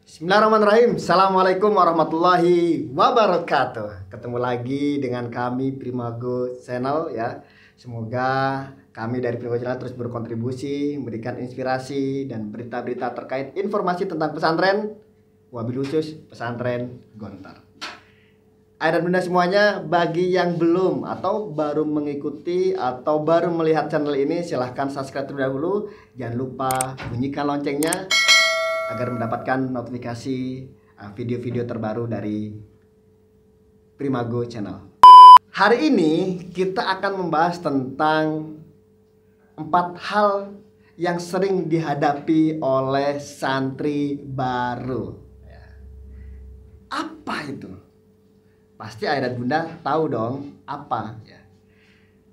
Bismillahirrahmanirrahim. Assalamualaikum warahmatullahi wabarakatuh. Ketemu lagi dengan kami Primago Channel ya. Semoga kami dari Primago Channel terus berkontribusi, memberikan inspirasi dan berita-berita terkait informasi tentang pesantren, wabil khusus pesantren Gontor. Ayah dan bunda semuanya, bagi yang belum atau baru mengikuti atau baru melihat channel ini, silahkan subscribe terlebih dahulu. Jangan lupa bunyikan loncengnya agar mendapatkan notifikasi video-video terbaru dari Primago Channel. Hari ini kita akan membahas tentang 4 hal yang sering dihadapi oleh santri baru. Apa itu? Pasti ayah dan bunda tahu dong apa ya.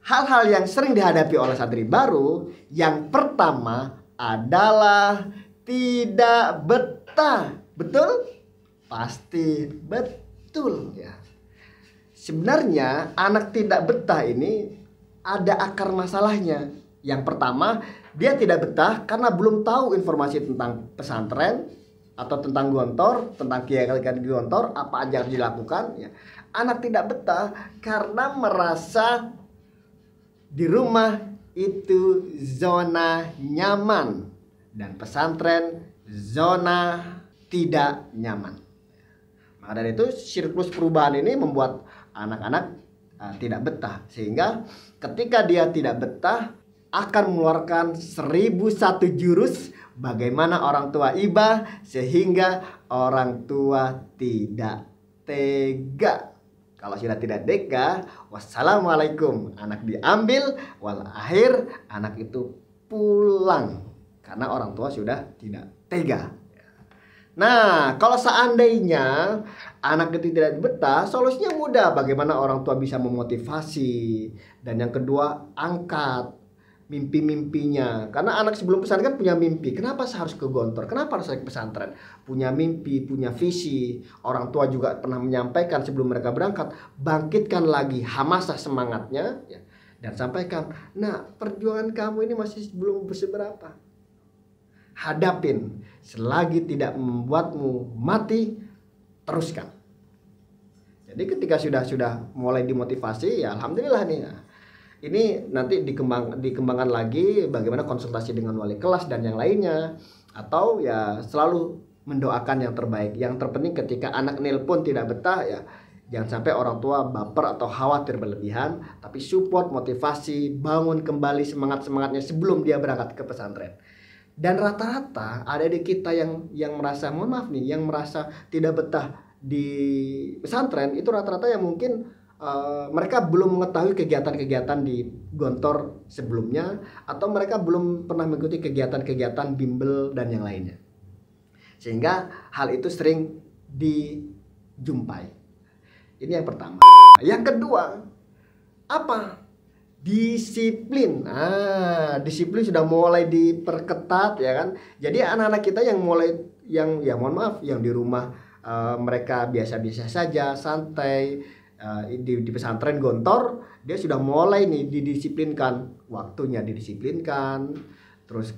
Hal-hal yang sering dihadapi oleh santri baru, yang pertama adalah tidak betah. Betul? Pasti betul ya. Sebenarnya anak tidak betah ini ada akar masalahnya. Yang pertama, dia tidak betah karena belum tahu informasi tentang pesantren atau tentang Gontor, tentang kiai-kiai Gontor, apa aja harus dilakukan ya. Anak tidak betah karena merasa di rumah itu zona nyaman dan pesantren zona tidak nyaman. Maka dari itu siklus perubahan ini membuat anak-anak tidak betah, sehingga ketika dia tidak betah akan mengeluarkan 1001 jurus bagaimana orang tua iba sehingga orang tua tidak tega. Kalau sudah tidak tega, wassalamualaikum, anak diambil, wal akhir anak itu pulang karena orang tua sudah tidak tega. Nah, kalau seandainya anak itu tidak betah, solusinya mudah. Bagaimana orang tua bisa memotivasi. Dan yang kedua, angkat mimpi-mimpinya. Karena anak sebelum pesantren kan punya mimpi. Kenapa saya harus ke Gontor? Kenapa harus ke pesantren? Punya mimpi, punya visi. Orang tua juga pernah menyampaikan sebelum mereka berangkat, bangkitkan lagi hamasah semangatnya ya, dan sampaikan, nah perjuangan kamu ini masih belum seberapa. Hadapin, selagi tidak membuatmu mati, teruskan. Jadi ketika sudah mulai dimotivasi, ya alhamdulillah nih. Nah, ini nanti dikembangkan lagi bagaimana konsultasi dengan wali kelas dan yang lainnya, atau ya selalu mendoakan yang terbaik. Yang terpenting ketika anak nelpon tidak betah ya, jangan sampai orang tua baper atau khawatir berlebihan, tapi support, motivasi, bangun kembali semangatnya sebelum dia berangkat ke pesantren. Dan rata-rata ada di kita yang merasa, mohon maaf nih, yang merasa tidak betah di pesantren itu rata-rata yang mungkin mereka belum mengetahui kegiatan-kegiatan di Gontor sebelumnya, atau mereka belum pernah mengikuti kegiatan-kegiatan bimbel dan yang lainnya, sehingga hal itu sering dijumpai. Ini yang pertama. Yang kedua, apa? Disiplin. Disiplin sudah mulai diperketat ya kan. Jadi anak-anak kita yang mulai yang ya mohon maaf yang di rumah mereka biasa-biasa saja, santai, di pesantren Gontor dia sudah mulai nih didisiplinkan, waktunya didisiplinkan, terus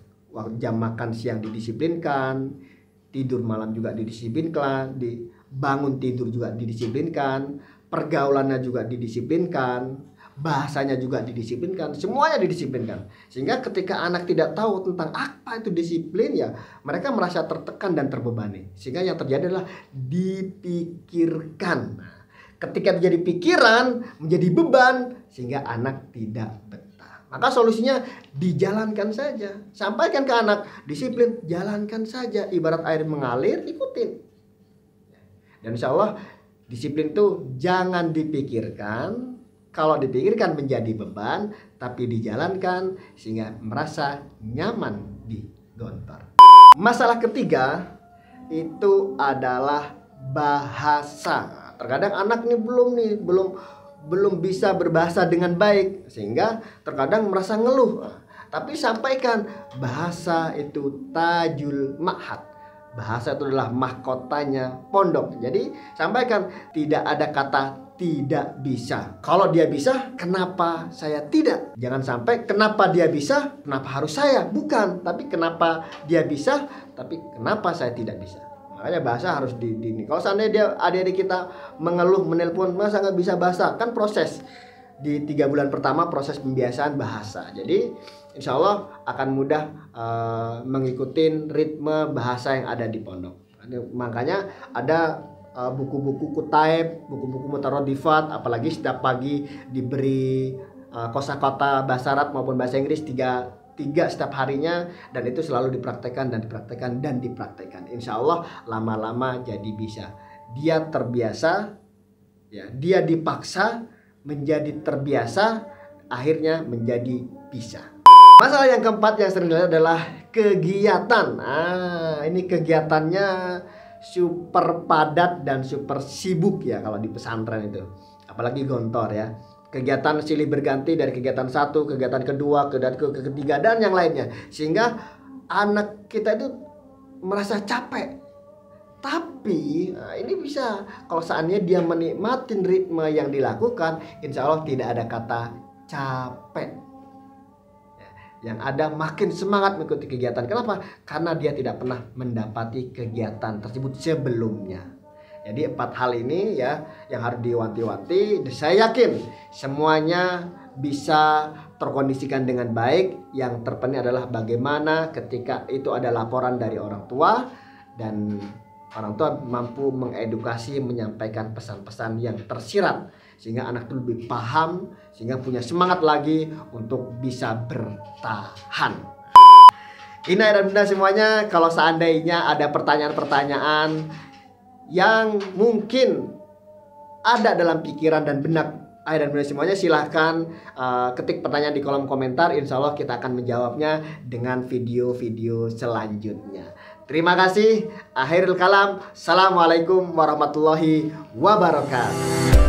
jam makan siang didisiplinkan, tidur malam juga didisiplinkan, bangun tidur juga didisiplinkan, pergaulannya juga didisiplinkan, bahasanya juga didisiplinkan, semuanya didisiplinkan. Sehingga ketika anak tidak tahu tentang apa itu disiplin ya, mereka merasa tertekan dan terbebani. Sehingga yang terjadi adalah dipikirkan. Ketika menjadi pikiran, menjadi beban, sehingga anak tidak betah. Maka solusinya dijalankan saja. Sampaikan ke anak, disiplin, jalankan saja. Ibarat air mengalir, ikutin. Dan insya Allah disiplin itu jangan dipikirkan. Kalau dipikirkan menjadi beban, tapi dijalankan sehingga merasa nyaman di Gontor. Masalah ketiga itu adalah bahasa. Terkadang anak ini belum bisa berbahasa dengan baik, sehingga terkadang merasa ngeluh. Tapi sampaikan, bahasa itu tajul ma'had. Bahasa itu adalah mahkotanya pondok. Jadi sampaikan, tidak ada kata tidak bisa. Kalau dia bisa, kenapa saya tidak? Jangan sampai kenapa dia bisa, kenapa harus saya? Bukan, tapi kenapa dia bisa, tapi kenapa saya tidak bisa. Makanya bahasa harus kalau seandainya dia adik-adik kita mengeluh, menelpon, masa nggak bisa bahasa, kan proses di 3 bulan pertama proses pembiasaan bahasa. Jadi insya Allah akan mudah mengikuti ritme bahasa yang ada di pondok. Makanya ada buku-buku kutaib, buku-buku mutarodifat, apalagi setiap pagi diberi kosakata bahasa Arab maupun bahasa Inggris tiga setiap harinya, dan itu selalu dipraktekkan dan dipraktekkan dan dipraktekkan. Insya Allah lama-lama jadi bisa. Dia terbiasa, ya, dia dipaksa menjadi terbiasa, akhirnya menjadi bisa. Masalah yang keempat yang sering dilihat adalah kegiatan. Nah, ini kegiatannya super padat dan super sibuk ya kalau di pesantren itu. Apalagi gontor ya. Kegiatan silih berganti dari kegiatan satu, kegiatan kedua, kegiatan ketiga, dan yang lainnya. Sehingga anak kita itu merasa capek. Tapi ini bisa kalau seandainya dia menikmati ritme yang dilakukan, insya Allah tidak ada kata capek. Yang ada makin semangat mengikuti kegiatan. Kenapa? Karena dia tidak pernah mendapati kegiatan tersebut sebelumnya. Jadi 4 hal ini ya yang harus diwanti-wanti. Saya yakin semuanya bisa terkondisikan dengan baik. Yang terpenting adalah bagaimana ketika itu ada laporan dari orang tua dan orang tua mampu mengedukasi, menyampaikan pesan-pesan yang tersirat sehingga anak itu lebih paham, sehingga punya semangat lagi untuk bisa bertahan. Ini ayah dan bunda semuanya, kalau seandainya ada pertanyaan-pertanyaan yang mungkin ada dalam pikiran dan benak ayah dan bunda semuanya, silahkan ketik pertanyaan di kolom komentar. Insya Allah kita akan menjawabnya dengan video-video selanjutnya. Terima kasih. Akhirul kalam. Assalamualaikum warahmatullahi wabarakatuh.